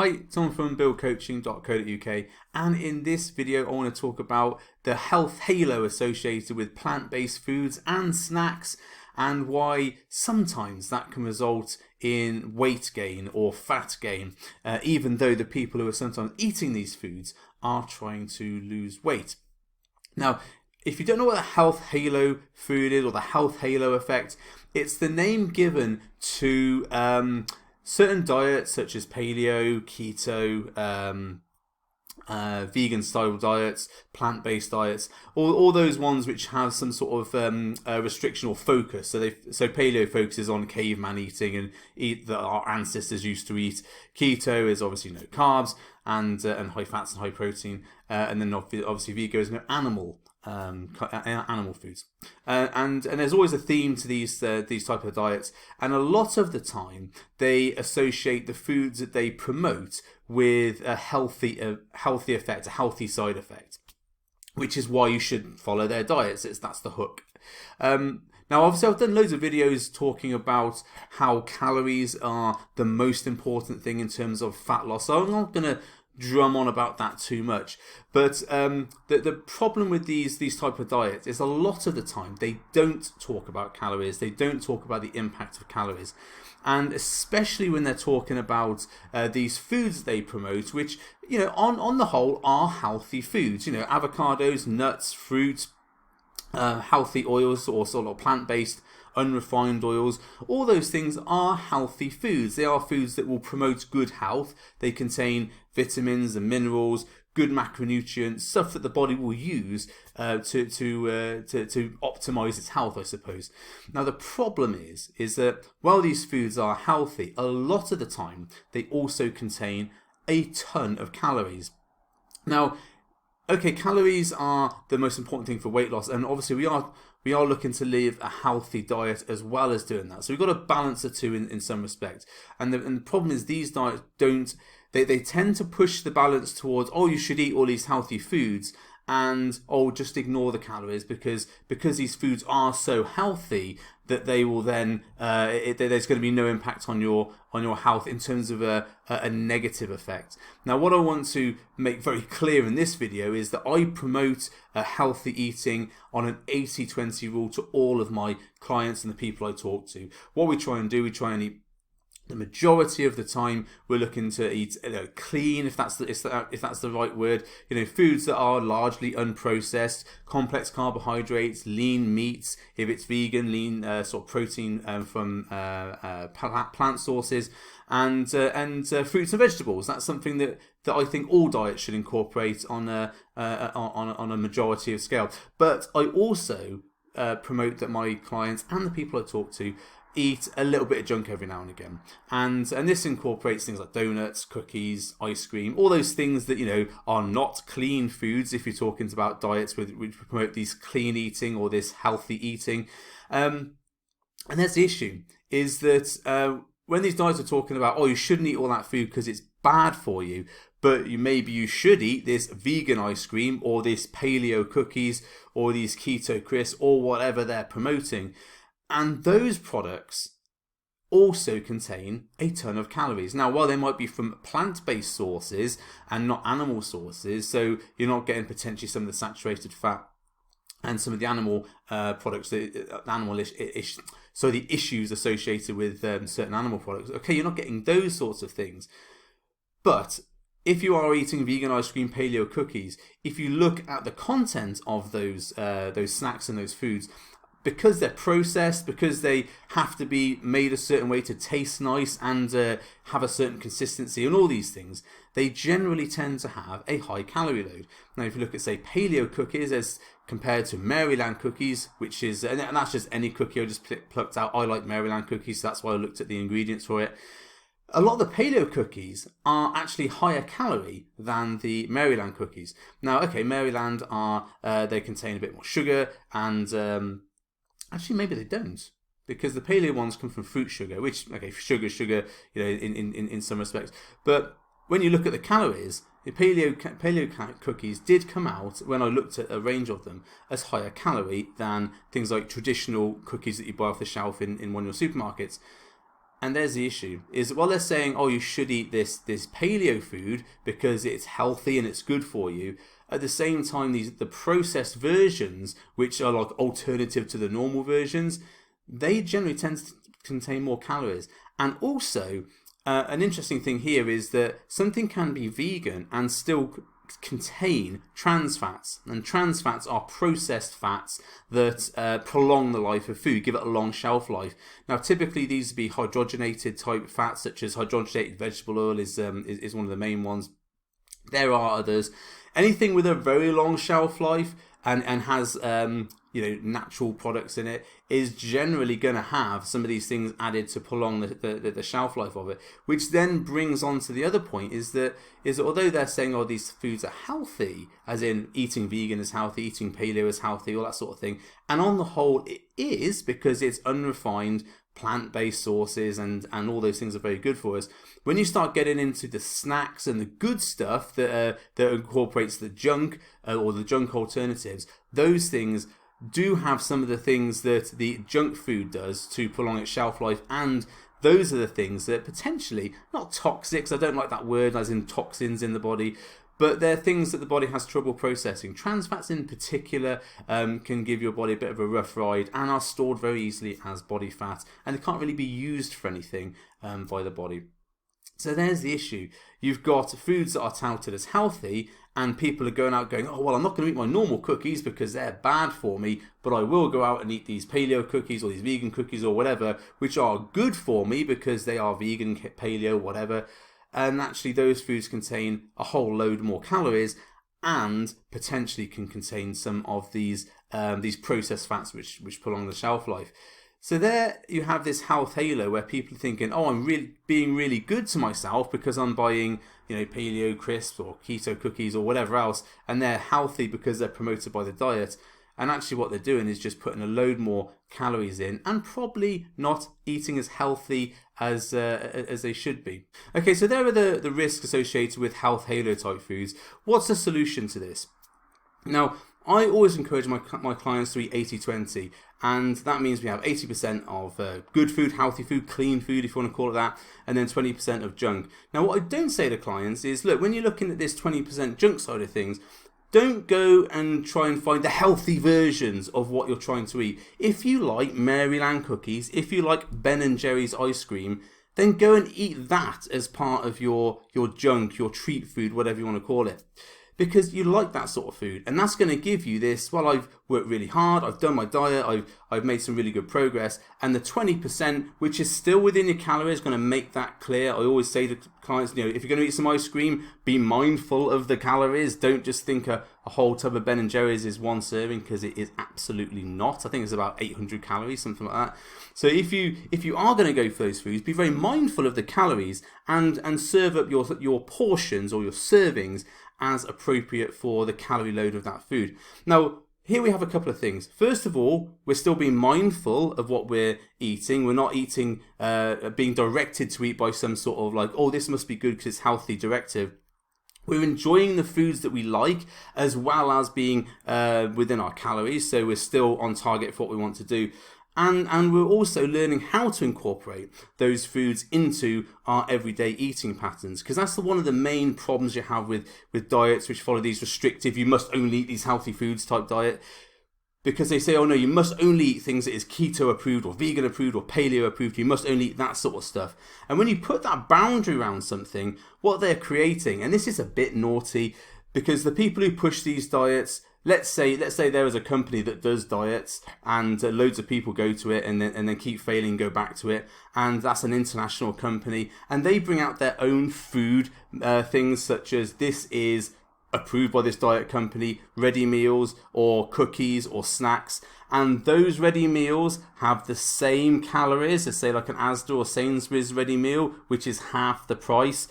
Hi, Tom from buildcoaching.co.uk, and in this video I want to talk about the health halo associated with plant-based foods and snacks, and why sometimes that can result in weight gain or fat gain, even though the people who are sometimes eating these foods are trying to lose weight. Now, if you don't know what the health halo food is or the health halo effect, it's the name given to certain diets such as paleo, keto, vegan style diets, plant-based diets, all those ones which have some sort of restriction or focus. So paleo focuses on caveman eating and eat that our ancestors used to eat. Keto is obviously no carbs and high fats and high protein, and then obviously vegan is no animal foods, and there's always a theme to these type of diets, and a lot of the time they associate the foods that they promote with a healthy effect, a healthy side effect, which is why you should follow their diets. That's the hook. Now, obviously, I've done loads of videos talking about how calories are the most important thing in terms of fat loss, so I'm not going to drum on about that too much. But the problem with these type of diets is a lot of the time they don't talk about calories. They don't talk about the impact of calories. And especially when they're talking about these foods they promote, which, you know, on the whole are healthy foods. You know, avocados, nuts, fruit, healthy oils, or sort of plant-based unrefined oils, all those things are healthy foods. They are foods that will promote good health. They contain vitamins and minerals, good macronutrients, stuff that the body will use to optimize its health, I suppose. Now, the problem is that while these foods are healthy, a lot of the time they also contain a ton of calories. Now, okay, calories are the most important thing for weight loss, and obviously we are looking to live a healthy diet as well as doing that. So we've got to balance the two in some respect. And the problem is these diets they tend to push the balance towards, oh, you should eat all these healthy foods, and just ignore the calories because these foods are so healthy that they will then there's going to be no impact on your health in terms of a negative effect. Now, what I want to make very clear in this video is that I promote healthy eating on an 80-20 rule to all of my clients and the people I talk to. What we try and eat. The majority of the time, we're looking to eat clean, if that's the right word. You know, foods that are largely unprocessed, complex carbohydrates, lean meats. If it's vegan, lean sort of protein from plant sources, and fruits and vegetables. That's something that I think all diets should incorporate on a majority of scale. But I also promote that my clients and the people I talk to eat a little bit of junk every now and again, and this incorporates things like donuts, cookies, ice cream, all those things that, you know, are not clean foods if you're talking about diets which promote these clean eating or this healthy eating. And that's the issue, is that when these diets are talking about, oh, you shouldn't eat all that food because it's bad for you, but maybe you should eat this vegan ice cream or this paleo cookies or these keto crisps or whatever they're promoting. And those products also contain a ton of calories. Now, while they might be from plant-based sources and not animal sources, so you're not getting potentially some of the saturated fat and some of the animal products, the issues associated with certain animal products. Okay, you're not getting those sorts of things. But if you are eating vegan ice cream, paleo cookies, if you look at the content of those snacks and those foods, because they're processed, because they have to be made a certain way to taste nice and have a certain consistency and all these things, they generally tend to have a high calorie load. Now, if you look at, say, paleo cookies as compared to Maryland cookies, which is, and that's just any cookie I just plucked out. I like Maryland cookies, so that's why I looked at the ingredients for it. A lot of the paleo cookies are actually higher calorie than the Maryland cookies. Now, okay, Maryland they contain a bit more sugar and actually, maybe they don't, because the paleo ones come from fruit sugar, which, okay, sugar, you know, in some respects. But when you look at the calories, the paleo cookies did come out, when I looked at a range of them, as higher calorie than things like traditional cookies that you buy off the shelf in one of your supermarkets. And there's the issue, is while they're saying, oh, you should eat this paleo food because it's healthy and it's good for you, at the same time, the processed versions, which are like alternative to the normal versions, they generally tend to contain more calories. And also, an interesting thing here is that something can be vegan and still contain trans fats, and trans fats are processed fats that prolong the life of food, give it a long shelf life. Now, typically these would be hydrogenated type fats, such as hydrogenated vegetable oil is one of the main ones. There are others. Anything with a very long shelf life and has natural products in it is generally going to have some of these things added to prolong the shelf life of it, which then brings on to the other point is that although they're saying, oh, these foods are healthy, as in eating vegan is healthy, eating paleo is healthy, all that sort of thing, and on the whole it is, because it's unrefined plant-based sources and all those things are very good for us. When you start getting into the snacks and the good stuff that incorporates the junk or the junk alternatives, those things do have some of the things that the junk food does to prolong its shelf life, and those are the things that potentially, not toxics, I don't like that word as in toxins in the body, but they're things that the body has trouble processing. Trans fats in particular can give your body a bit of a rough ride and are stored very easily as body fat, and they can't really be used for anything by the body. So there's the issue. You've got foods that are touted as healthy, and people are going out going, oh, well, I'm not going to eat my normal cookies because they're bad for me, but I will go out and eat these paleo cookies or these vegan cookies or whatever, which are good for me because they are vegan, paleo, whatever. And actually those foods contain a whole load more calories and potentially can contain some of these processed fats which prolong the shelf life. So there you have this health halo where people are thinking, oh, I'm really being really good to myself because I'm buying, paleo crisps or keto cookies or whatever else, and they're healthy because they're promoted by the diet. And actually what they're doing is just putting a load more calories in and probably not eating as healthy as they should be. Okay, so there are the risks associated with health halo type foods. What's the solution to this? Now, I always encourage my clients to eat 80-20, and that means we have 80% of good food, healthy food, clean food, if you want to call it that, and then 20% of junk. Now, what I don't say to clients is, look, when you're looking at this 20% junk side of things, don't go and try and find the healthy versions of what you're trying to eat. If you like Maryland cookies, if you like Ben & Jerry's ice cream, then go and eat that as part of your junk, your treat food, whatever you want to call it. Because you like that sort of food, and that's going to give you this, well, I've worked really hard, I've done my diet, I've made some really good progress, and the 20%, which is still within your calories, is going to make that clear. I always say to clients, if you're going to eat some ice cream, be mindful of the calories. Don't just think a whole tub of Ben & Jerry's is one serving, because it is absolutely not. I think it's about 800 calories, something like that. So if you are going to go for those foods, be very mindful of the calories and serve up your portions or your servings as appropriate for the calorie load of that food. Now, here we have a couple of things. First of all, we're still being mindful of what we're eating. We're not eating, being directed to eat by some sort of like, oh, this must be good because it's healthy directive. We're enjoying the foods that we like as well as being within our calories. So we're still on target for what we want to do. And we're also learning how to incorporate those foods into our everyday eating patterns, because that's one of the main problems you have with diets which follow these restrictive, you must only eat these healthy foods type diet, because they say, oh no, you must only eat things that is keto approved or vegan approved or paleo approved, you must only eat that sort of stuff. And when you put that boundary around something, what they're creating, and this is a bit naughty, because the people who push these diets, let's say there is a company that does diets and loads of people go to it and then keep failing, go back to it, and that's an international company, and they bring out their own food things such as this is approved by this diet company, ready meals or cookies or snacks, and those ready meals have the same calories as, say, like an Asda or Sainsbury's ready meal, which is half the price,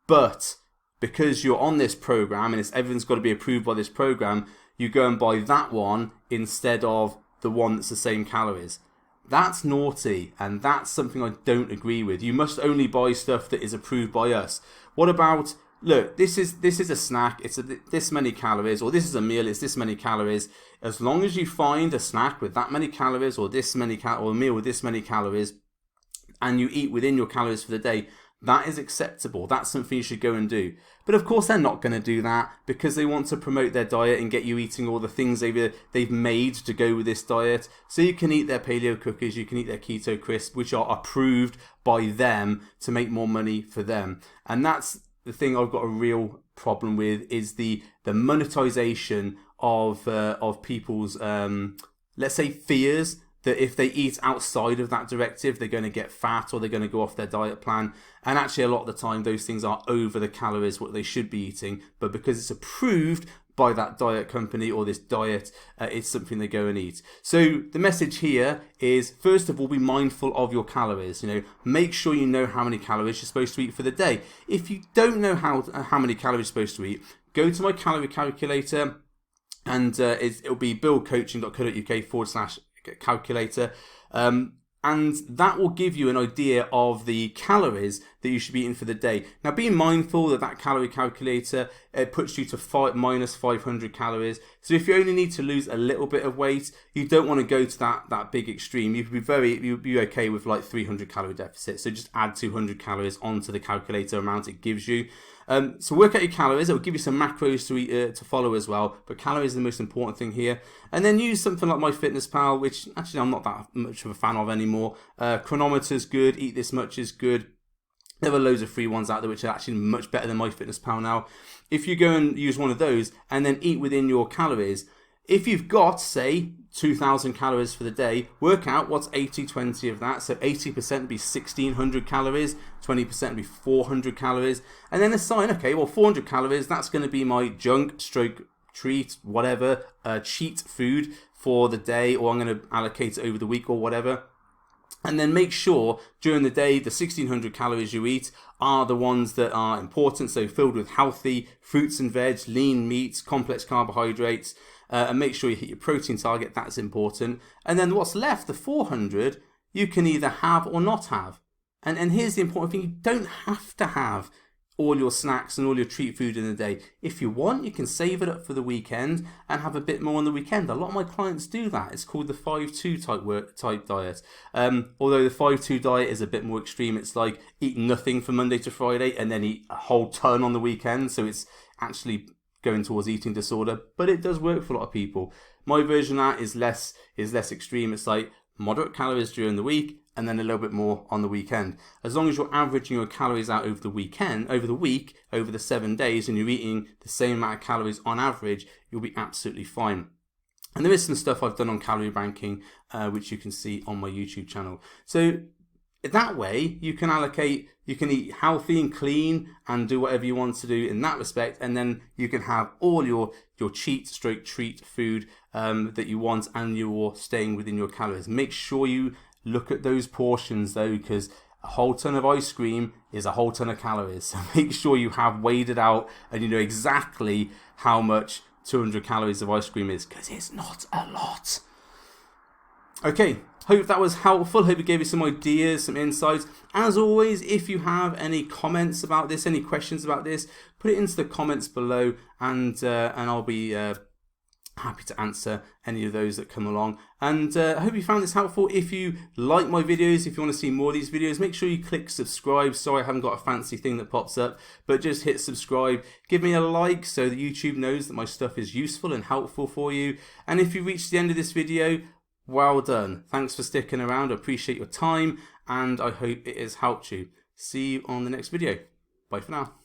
but because you're on this program and everything's got to be approved by this program, you go and buy that one instead of the one that's the same calories. That's naughty, and that's something I don't agree with. You must only buy stuff that is approved by us. What about, look, this is a snack, it's this many calories, or this is a meal, it's this many calories. As long as you find a snack with that many calories, or this many or a meal with this many calories, and you eat within your calories for the day, that is acceptable. That's something you should go and do. But of course they're not going to do that because they want to promote their diet and get you eating all the things they've made to go with this diet. So you can eat their paleo cookies, you can eat their keto crisps, which are approved by them to make more money for them. And that's the thing I've got a real problem with, is the monetization of people's let's say fears that if they eat outside of that directive, they're going to get fat or they're going to go off their diet plan. And actually, a lot of the time, those things are over the calories what they should be eating. But because it's approved by that diet company or this diet, it's something they go and eat. So the message here is, first of all, be mindful of your calories. Make sure you know how many calories you're supposed to eat for the day. If you don't know how many calories you're supposed to eat, go to my calorie calculator, and it'll be buildcoaching.co.uk/calculator, and that will give you an idea of the calories that you should be eating for the day. Now, be mindful that calorie calculator, it puts you to minus 500 calories. So if you only need to lose a little bit of weight, you don't want to go to that big extreme. You'd be okay with like 300 calorie deficit. So just add 200 calories onto the calculator amount it gives you. So work out your calories. It will give you some macros to follow as well, but calories are the most important thing here. And then use something like MyFitnessPal, which actually I'm not that much of a fan of anymore. Chronometer's good. Eat This Much is good. There are loads of free ones out there which are actually much better than MyFitnessPal now. If you go and use one of those and then eat within your calories, if you've got, say, 2,000 calories for the day, work out what's 80-20 of that. So 80% would be 1,600 calories, 20% would be 400 calories, and then assign, okay, well, 400 calories, that's going to be my junk, treat, whatever, cheat food for the day, or I'm going to allocate it over the week or whatever. And then make sure during the day the 1,600 calories you eat are the ones that are important, so filled with healthy fruits and veg, lean meats, complex carbohydrates, and make sure you hit your protein target. That's important. And then what's left, the 400, you can either have or not have. And here's the important thing: you don't have to have all your snacks and all your treat food in the day. If you want, you can save it up for the weekend and have a bit more on the weekend. A lot of my clients do that. It's called the 5-2 type diet. Although the 5-2 diet is a bit more extreme. It's like eat nothing from Monday to Friday and then eat a whole ton on the weekend. So it's actually going towards eating disorder, but it does work for a lot of people. My version of that is less extreme. It's like moderate calories during the week and then a little bit more on the weekend. As long as you're averaging your calories out over the weekend, over the week, over the 7 days, and you're eating the same amount of calories on average, you'll be absolutely fine. And there is some stuff I've done on calorie banking, which you can see on my YouTube channel. So that way you can allocate, you can eat healthy and clean and do whatever you want to do in that respect, and then you can have all your treat food that you want, and you're staying within your calories. Make sure you look at those portions though, because a whole ton of ice cream is a whole ton of calories. So make sure you have weighed it out and you know exactly how much 200 calories of ice cream is, because it's not a lot. Okay, hope that was helpful. Hope it gave you some ideas, some insights. As always, if you have any comments about this, any questions about this, put it into the comments below, and I'll be happy to answer any of those that come along. And I hope you found this helpful. If you like my videos, if you want to see more of these videos, make sure you click subscribe. Sorry, I haven't got a fancy thing that pops up, but just hit subscribe. Give me a like so that YouTube knows that my stuff is useful and helpful for you. And if you reached the end of this video, well done. Thanks for sticking around. I appreciate your time, and I hope it has helped you. See you on the next video. Bye for now.